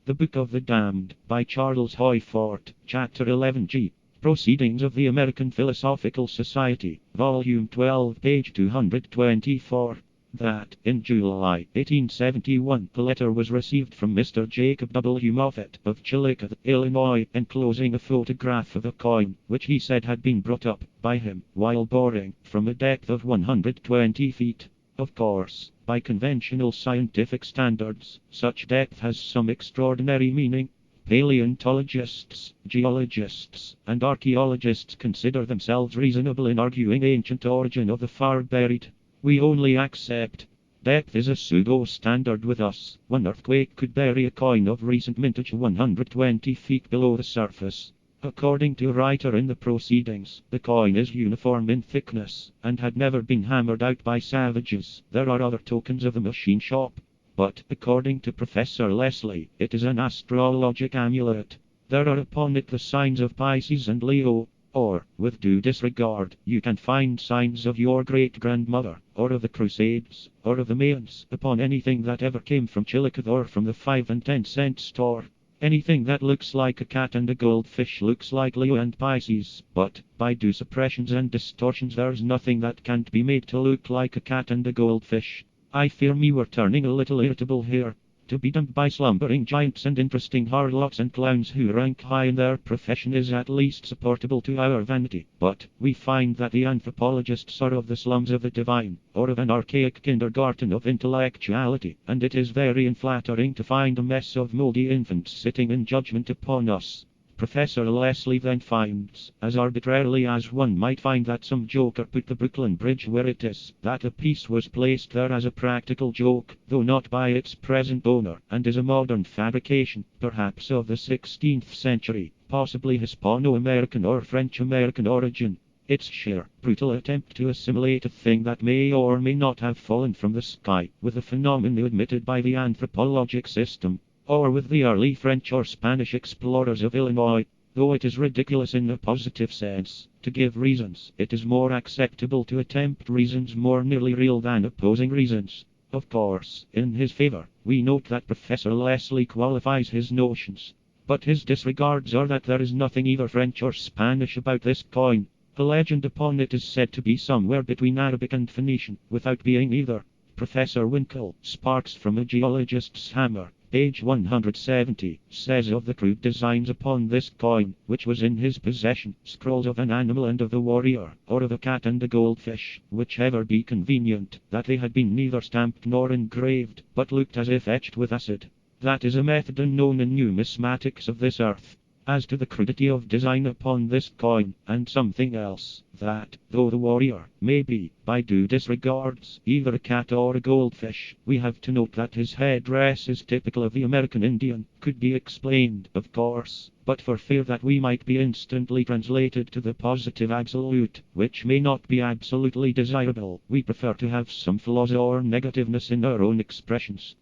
The Book of the Damned, by Charles Hoyfort, Chapter 11G. Proceedings of the American Philosophical Society, Volume 12, page 224. That, in July 1871, a letter was received from Mr. Jacob W. Moffett of Chillicothe, Illinois, enclosing a photograph of a coin, which he said had been brought up by him while boring from a depth of 120 feet. Of course, by conventional scientific standards, such depth has some extraordinary meaning. Paleontologists, geologists, and archaeologists consider themselves reasonable in arguing ancient origin of the far buried. We only accept. Depth is a pseudo-standard with us. One earthquake could bury a coin of recent mintage 120 feet below the surface. According to a writer in the proceedings, the coin is uniform in thickness, and had never been hammered out by savages. There are other tokens of a machine shop. But, according to Professor Leslie, it is an astrological amulet. There are upon it the signs of Pisces and Leo. Or, with due disregard, you can find signs of your great-grandmother, or of the Crusades, or of the Mayans, upon anything that ever came from Chillicothe or from the 5 and 10 cent store. Anything that looks like a cat and a goldfish looks like Leo and Pisces, but, by due suppressions and distortions, there's nothing that can't be made to look like a cat and a goldfish. I fear me we're turning a little irritable here. To be dumped by slumbering giants and interesting harlots and clowns who rank high in their profession is at least supportable to our vanity, but we find that the anthropologists are of the slums of the divine, or of an archaic kindergarten of intellectuality, and it is very unflattering to find a mess of moldy infants sitting in judgment upon us. Professor Leslie then finds, as arbitrarily as one might find that some joker put the Brooklyn Bridge where it is, that a piece was placed there as a practical joke, though not by its present owner, and is a modern fabrication, perhaps of the 16th century, possibly Hispano-American or French-American origin. Its sheer, brutal attempt to assimilate a thing that may or may not have fallen from the sky, with a phenomenon admitted by the anthropologic system, or with the early French or Spanish explorers of Illinois. Though it is ridiculous in a positive sense to give reasons, it is more acceptable to attempt reasons more nearly real than opposing reasons. Of course, in his favor, we note that Professor Leslie qualifies his notions, but his disregards are that there is nothing either French or Spanish about this coin. The legend upon it is said to be somewhere between Arabic and Phoenician, without being either. Professor Winkle, Sparks from a Geologist's Hammer, page 170, says of the crude designs upon this coin, which was in his possession, scrolls of an animal and of the warrior, or of a cat and a goldfish, whichever be convenient, that they had been neither stamped nor engraved, but looked as if etched with acid. That is a method unknown in numismatics of this earth. As to the crudity of design upon this coin, and something else, that, though the warrior may be, by due disregards, either a cat or a goldfish, we have to note that his headdress is typical of the American Indian, could be explained, of course, but for fear that we might be instantly translated to the positive absolute, which may not be absolutely desirable, we prefer to have some flaws or negativeness in our own expressions.